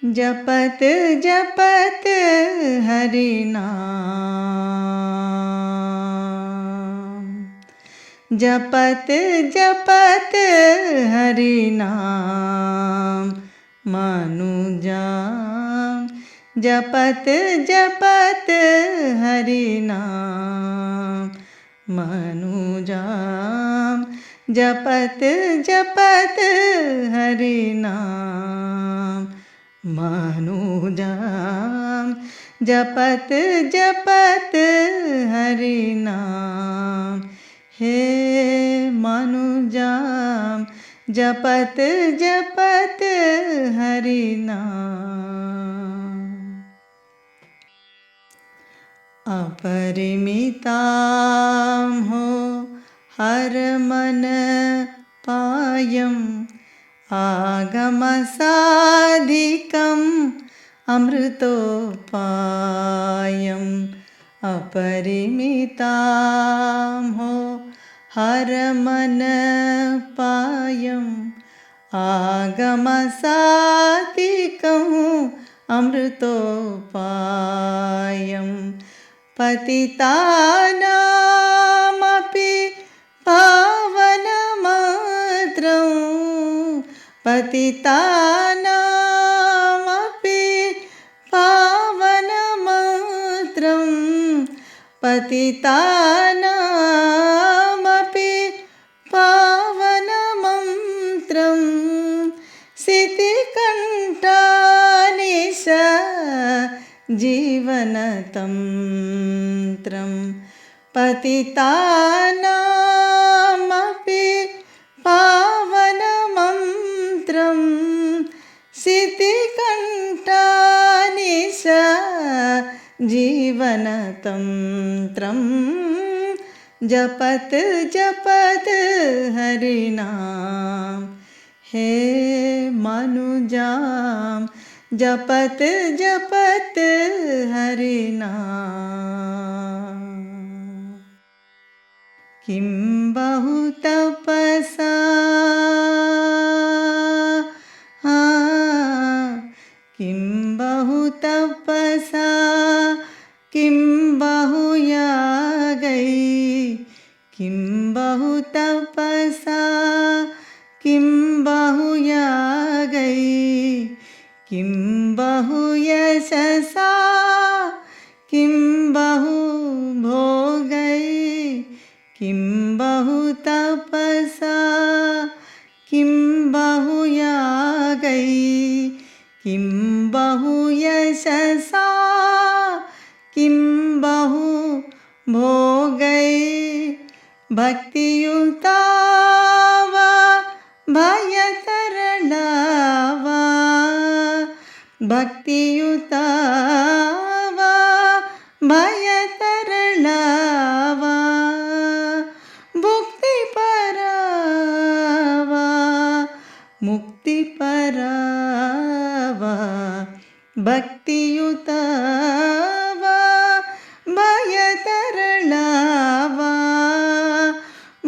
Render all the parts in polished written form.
जपत जपत हरि नाम, जपत जपत हरि नाम मनुजा, जपत जपत हरि नाम मनुजा, जपत जपत हरि नाम मनुजा, जपत जपत हरि नाम। हे मनुजा जपत जपत हरि नाम। अपरिमितां हो हर मन पायं, आगमसाधिकम् अमृतोपायम्। अपरिमितां हो हर मन पायम्, आगमसाधिकम् अमृतोपायम्। पतितानामपि पावनमात्रं, पतितानामपि पावनमात्रं, पतितानामपि पावनमन्त्रं। सितिकण्ठानिश जीवनतन्त्रं, पतितानामपि पावनमन्त्रं। सितिकण्ठानिश जीवनतन्त्रं, जपत जपत हरि नाम। हे मनुजा जपत जपत हरि नाम। किं बहु तपसा किं बहु तपसा, किं बहु यागै, किं बहु तपसा, किं बहु यागै, किं बहु यशसा, किं बहु भोगै, किं बहु तपसा, किं बहु यागै, किं बहु यशसा, किं बहु भोगै। भक्तियुता वा भयतरणा वा, भक्तियुता वा भयतरणा वा, भुक्तिपरा वा मुक्तिपरा वा, भक्तियुता वा भयतरणा वा,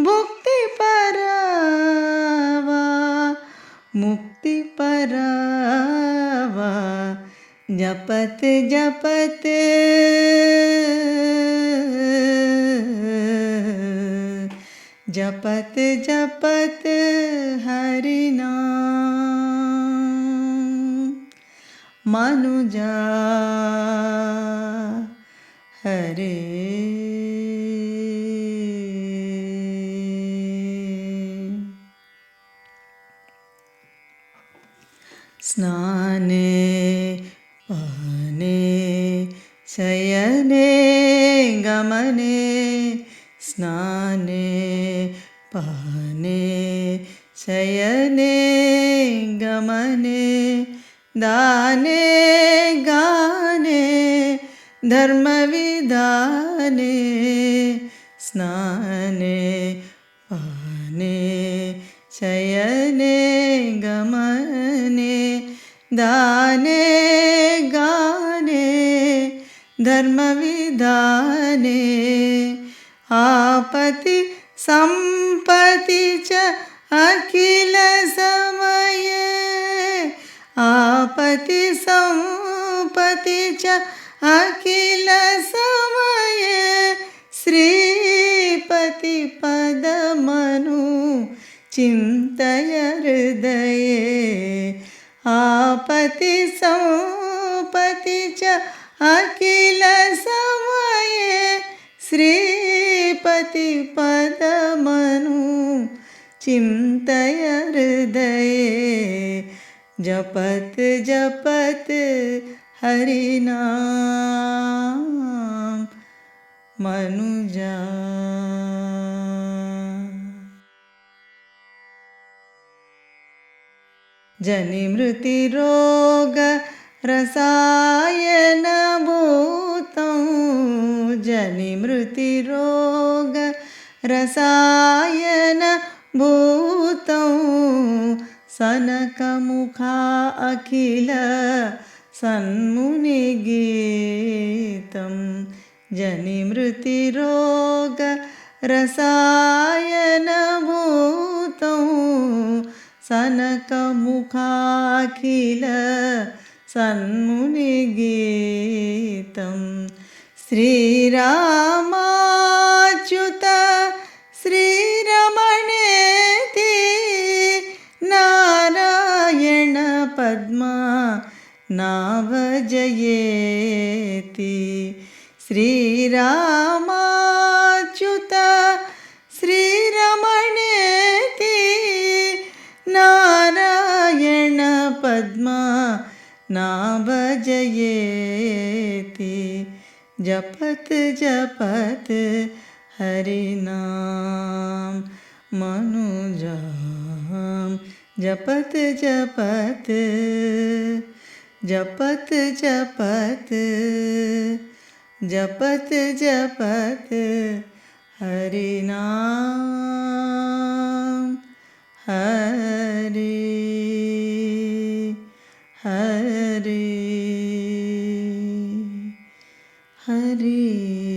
भुक्तिपरा वा मुक्तिपरा वा। जपत जपत जपत जपत हरि नाम मनुजा हरे। स्नाने पाने शयने गमने, स्नाने पाने शयने गमने, दाने गाने धर्मविधाने, स्नाने पाने शयने गमने, दाने गाने धर्मविधाने। आपति संपत्ति च अखिल समये, आपति आपति संपति च अखिल समये श्रीपति पदमनु चिन्तय हृदये आपति संपति च अखिल समये श्रीपति पदमनु चिन्तय हृदये जपत जपत हरिनाम मनुजा। जनि मृति रोग रसायन भूतं जनि मृति रोग रसायन भूतं सनकमुखा अखिल सन्मुनिगीतं जनि मृति रोग रसायन भूतं सनकमुखाखिल सन्मुनिगीतं श्रीरामाच्युत श्रीरमणेति नारायण पद्मा नाभजयेति श्रीरामाच्युत श्रीरमणेति नारायण पद्मा नाभजयेति जपत जपत हरिनाम मनुजाम जपत जपत जपत जपत जपत जपत हरिनाम हरे हरे हरे।